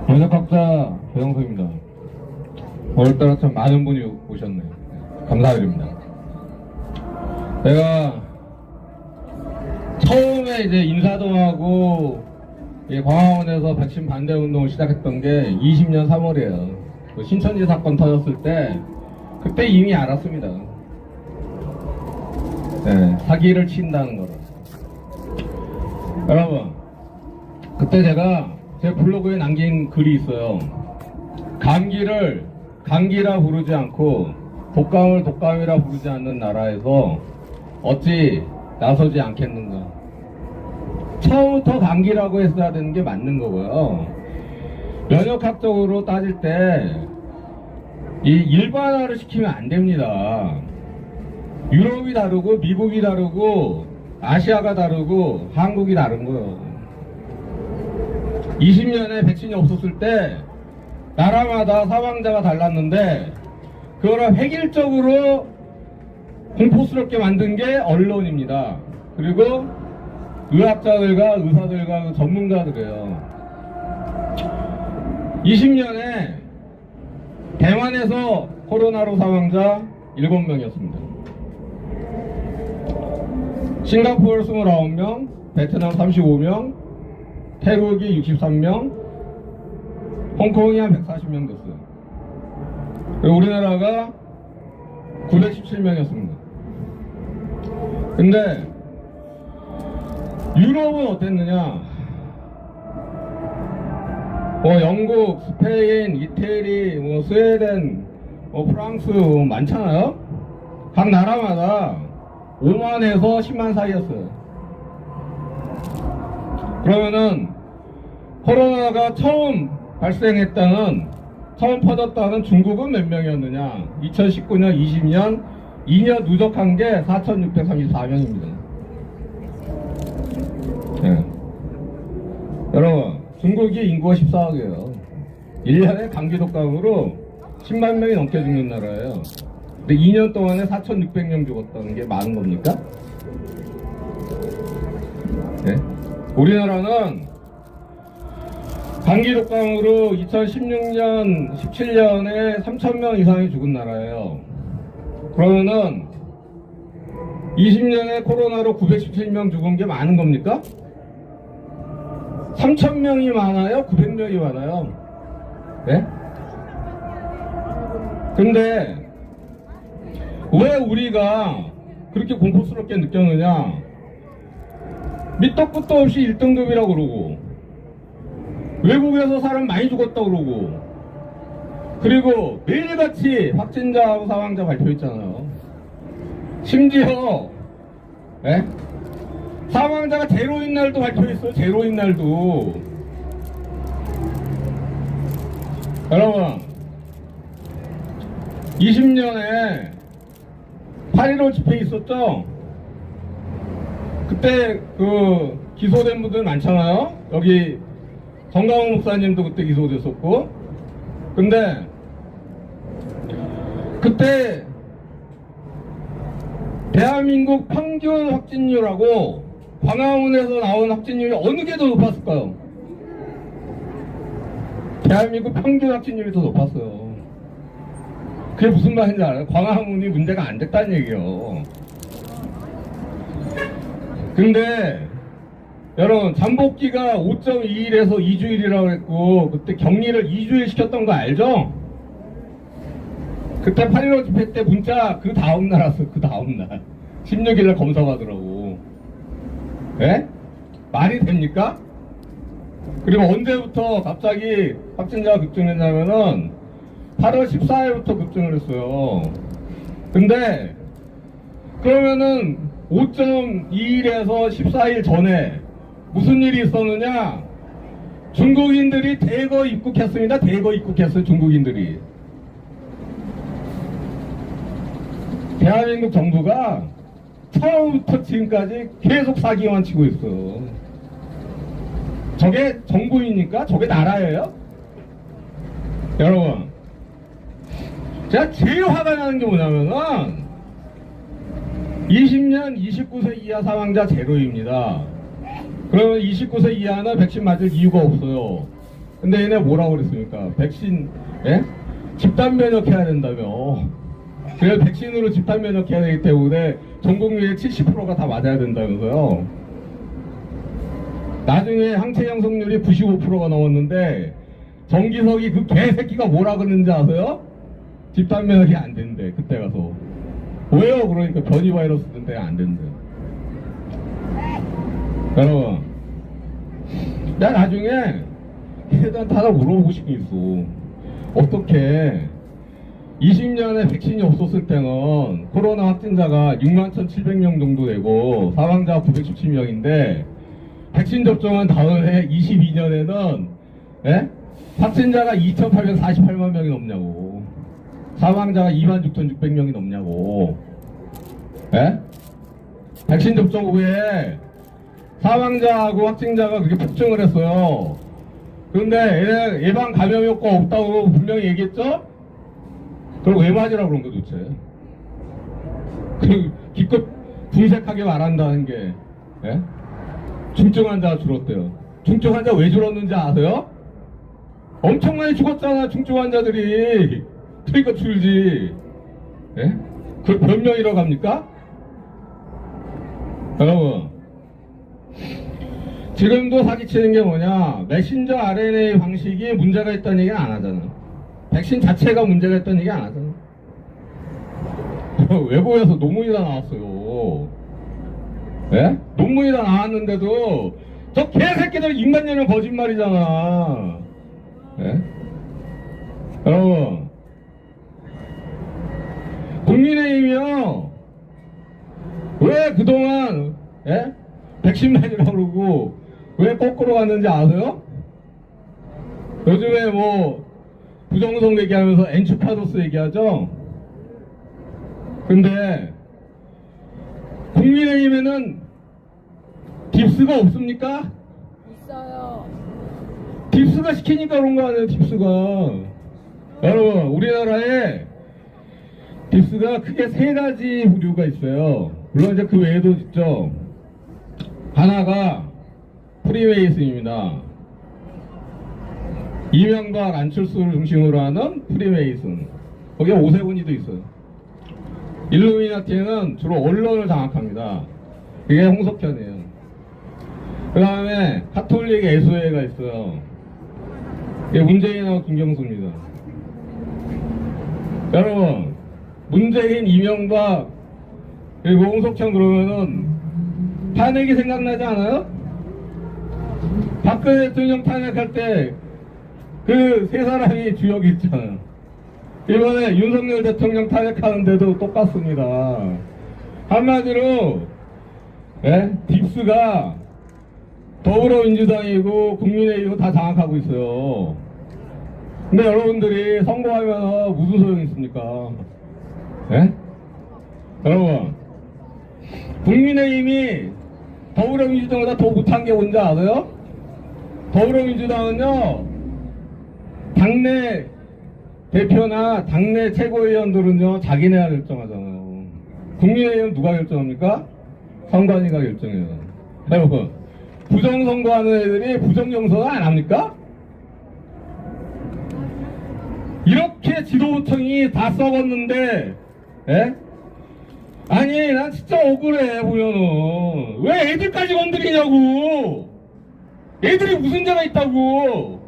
번역학자 조영석입니다. 오늘따라 참 많은 분이 오셨네요. 감사드립니다. 내가 처음에 이제 인사동 하고 광화문에서 백신 반대 운동을 시작했던 게 20년 3월이에요. 그 신천지 사건 터졌을 때 그때 이미 알았습니다. 네, 사기를 친다는 거를. 여러분, 그때 제가 제 블로그에 남긴 글이 있어요. 감기를 감기라 부르지 않고 독감을 독감이라 부르지 않는 나라에서 어찌 나서지 않겠는가. 처음부터 감기라고 했어야 되는 게 맞는 거고요. 면역학적으로 따질 때 이 일반화를 시키면 안 됩니다. 유럽이 다르고 미국이 다르고 아시아가 다르고 한국이 다른 거예요. 20년에 백신이 없었을 때 나라마다 사망자가 달랐는데 그거를 획일적으로 공포스럽게 만든 게 언론입니다. 그리고 의학자들과 의사들과 전문가들이에요. 20년에 대만에서 코로나로 사망자 7명이었습니다. 싱가포르 29명, 베트남 35명, 태국이 63명, 홍콩이 한 140명 됐어요. 그리고 우리나라가 917명이었습니다. 근데 유럽은 어땠느냐? 영국, 스페인, 이태리, 스웨덴, 프랑스 많잖아요? 각 나라마다 5만에서 10만 사이였어요. 그러면은 코로나가 처음 발생했다는, 처음 퍼졌다는 중국은 몇 명이었느냐? 2019년, 20년 2년 누적한 게 4,634명입니다. 네. 여러분, 중국이 인구가 14억이에요. 1년에 감기 독감으로 10만 명이 넘게 죽는 나라예요. 근데 2년 동안에 4,600명 죽었다는 게 많은 겁니까? 네? 우리나라는 감기 독감으로 2016년, 17년에 3,000명 이상이 죽은 나라예요. 그러면은 20년에 코로나로 917명 죽은 게 많은 겁니까? 3,000명이 많아요? 900명이 많아요? 네? 근데 왜 우리가 그렇게 공포스럽게 느꼈느냐? 밑도 끝도 없이 1등급이라고 그러고 외국에서 사람 많이 죽었다고 그러고 그리고 매일같이 확진자하고 사망자 발표했잖아요. 심지어 네? 사망자가 제로인 날도 발표했어요. 제로인 날도. 여러분 20년에 8.15 집회 있었죠? 그때 그 기소된 분들 많잖아요. 여기 정강훈 목사님도 그때 기소됐었고. 근데 그때 대한민국 평균 확진율하고 광화문에서 나온 확진율이 어느 게 더 높았을까요? 대한민국 평균 확진율이 더 높았어요. 그게 무슨 말인지 알아요? 광화문이 문제가 안 됐다는 얘기예요. 근데 여러분 잠복기가 5.2일에서 2주일이라고 했고 그때 격리를 2주일 시켰던 거 알죠? 그때 8.15 집회 때 문자 그 다음날 왔어요. 그 다음날 16일날 검사 받으라고. 예? 말이 됩니까? 그리고 언제부터 갑자기 확진자가 급증했냐면은 8월 14일부터 급증을 했어요. 근데 그러면은 5.2일에서 14일 전에 무슨 일이 있었느냐? 중국인들이 대거 입국했습니다. 대거 입국했어요. 중국인들이. 대한민국 정부가 처음부터 지금까지 계속 사기만 치고 있어요. 저게 정부입니까? 저게 나라예요? 여러분, 제가 제일 화가 나는 게 뭐냐면은 20년 29세 이하 사망자 제로입니다. 그러면 29세 이하는 백신 맞을 이유가 없어요. 근데 얘네 뭐라고 그랬습니까? 백신, 예? 집단 면역해야 된다며. 그래서 백신으로 집단 면역해야 되기 때문에 전 국민의 70%가 다 맞아야 된다면서요. 나중에 항체 형성률이 95%가 넘었는데 정기석이 그 개새끼가 뭐라 그러는지 아세요? 집단 면역이 안 된대. 그때 가서. 왜요? 그러니까 변이 바이러스 때문에 안 된대. 여러분, 나 나중에 얘들한테 하나 물어보고 싶은 게 있어. 어떻게 20년에 백신이 없었을 때는 코로나 확진자가 61,700명 정도 되고 사망자가 917명인데 백신 접종한 다음에 22년에는 예? 확진자가 2,848만 명이 넘냐고, 사망자가 26,600명이 넘냐고. 예? 백신 접종 후에 사망자하고 확진자가 그렇게 폭증을 했어요. 그런데 예방 감염 효과 없다고 분명히 얘기했죠? 그럼 왜 맞으라고 그런 거 도대체? 그 기껏 분색하게 말한다는 게, 예? 중증 환자가 줄었대요. 중증 환자 왜 줄었는지 아세요? 엄청 많이 죽었잖아, 중증 환자들이. 그러니까 줄지. 예? 그걸 변명이라고 합니까? 여러분, 지금도 사기치는 게 뭐냐? 메신저 RNA 방식이 문제가 있다는 얘기는 안 하잖아. 백신 자체가 문제가 있다는 얘기 안 하잖아. 외부에서 논문이 다 나왔어요. 예? 논문이 다 나왔는데도 저 개새끼들 입만 열면 거짓말이잖아. 예? 여러분, 국민의힘이요, 왜 그동안, 예? 백신 맞으라고 그러고 왜 거꾸로 갔는지 아세요? 요즘에 뭐 부정선 얘기하면서 엔추파도스 얘기하죠? 근데 국민의힘에는 딥스가 없습니까? 있어요. 딥스가 시키니까 그런 거 아니에요, 딥스가. 여러분, 우리나라에 딥스가 크게 세 가지 부류가 있어요. 물론 이제 그 외에도 있죠. 하나가 프리메이슨입니다. 이명박 안철수를 중심으로 하는 프리메이슨. 거기에 오세훈이도 있어요. 일루미나티는 주로 언론을 장악합니다. 그게 홍석현이에요. 그 다음에 카톨릭 애수회가 있어요. 이게 문재인하고 김경수입니다. 여러분, 문재인, 이명박, 그리고 홍석현 그러면은 탄핵이 생각나지 않아요? 박근혜 대통령 탄핵할 때 그 세 사람이 주역이 있잖아요. 이번에 윤석열 대통령 탄핵하는데도 똑같습니다. 한마디로, 예? 딥스가 더불어민주당이고 국민의힘이고 다 장악하고 있어요. 근데 여러분들이 선거하면 무슨 소용이 있습니까? 예? 여러분, 국민의힘이 더불어민주당보다 더 못한 게 뭔지 아세요? 더불어민주당은요, 당내 대표나 당내 최고위원들은요, 자기네가 결정하잖아요. 국민의힘은 누가 결정합니까? 선관위가 결정해요. 여러분, 부정선거하는 애들이 부정경선을 안 합니까? 이렇게 지도부청이 다 썩었는데, 예? 아니, 난 진짜 억울해, 보면은. 왜 애들까지 건드리냐고! 애들이 무슨 죄가 있다고!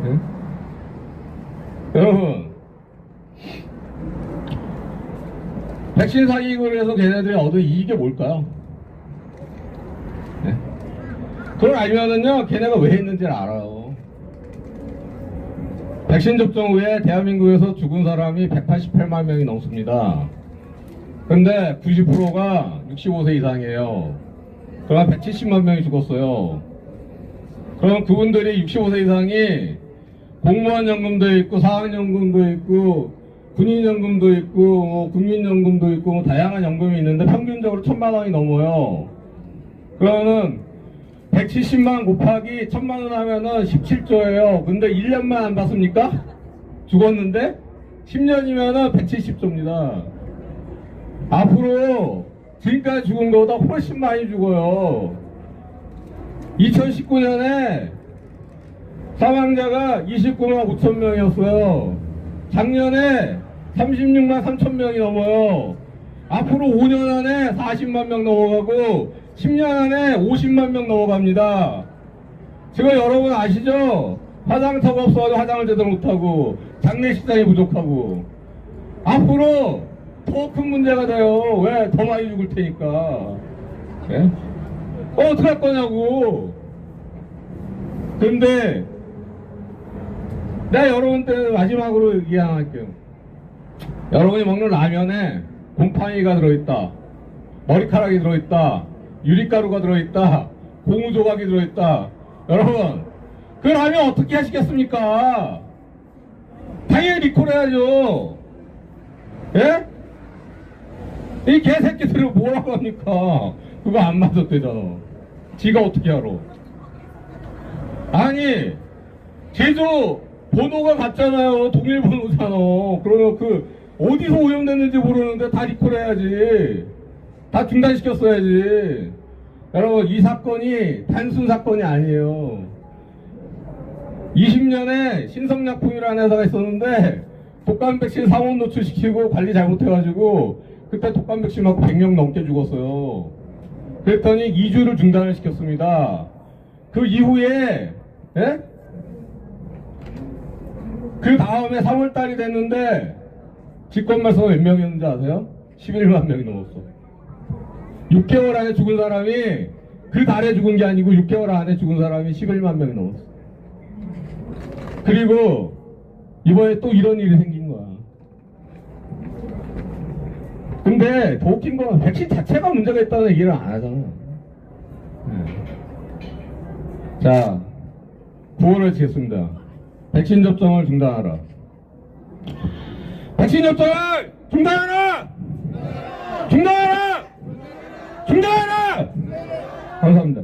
예? 여러분, 백신 사기를 해서 걔네들이 얻은 이익이 뭘까요? 예? 그걸 알면은요, 걔네가 왜 했는지를 알아요. 백신 접종 후에 대한민국에서 죽은 사람이 188만 명이 넘습니다. 근데 90%가 65세 이상이에요. 그럼 170만 명이 죽었어요. 그럼 그분들이 65세 이상이 공무원 연금도 있고 사학연금도 있고 군인연금도 있고 뭐 국민연금도 있고 뭐 다양한 연금이 있는데 평균적으로 1,000만 원이 넘어요. 그러면은 170만 곱하기 1,000만 원 하면은 17조예요. 근데 1년만 안 받습니까? 죽었는데 10년이면은 170조입니다. 앞으로 지금까지 죽은 것보다 훨씬 많이 죽어요. 2019년에 사망자가 29만 5천 명이었어요. 작년에 36만 3천 명이 넘어요. 앞으로 5년 안에 40만 명 넘어가고 10년 안에 50만 명 넘어갑니다. 지금 여러분 아시죠? 화장터가 없어가지고 화장을 제대로 못하고 장례식장이 부족하고 앞으로 더 큰 문제가 돼요. 왜? 더 많이 죽을 테니까. 예? 어떻게 할 거냐고. 근데 내가 여러분한테 마지막으로 이야기할게요. 여러분이 먹는 라면에 곰팡이가 들어있다, 머리카락이 들어있다, 유리가루가 들어있다, 고무 조각이 들어있다. 여러분 그 라면 어떻게 하시겠습니까? 당연히 리콜해야죠. 예? 이 개새끼들은 뭐라고 합니까? 그거 안 맞았대잖아. 지가 어떻게 알아? 아니 제조 번호가 같잖아요. 동일 번호잖아. 그러면 그 어디서 오염됐는지 모르는데 다 리콜해야지. 다 중단시켰어야지. 여러분 이 사건이 단순 사건이 아니에요. 20년에 신성약품이라는 회사가 있었는데 독감 백신 상온 노출시키고 관리 잘못해가지고 그때 독감 백신 맞고 100명 넘게 죽었어요. 그랬더니 2주를 중단을 시켰습니다. 그 이후에 예? 그 다음에 3월달이 됐는데 직권말소가 몇 명이었는지 아세요? 11만 명이 넘었어. 6개월 안에 죽은 사람이 그 달에 죽은 게 아니고 6개월 안에 죽은 사람이 11만 명이 넘었어. 그리고 이번에 또 이런 일이 생긴 거야. 근데 더 웃긴 건 백신 자체가 문제가 있다는 얘기를 안 하잖아. 자, 구호를 치겠습니다. 백신 접종을 중단하라. 백신 접종을 중단하라! 중단하라! 중단하라! 감사합니다.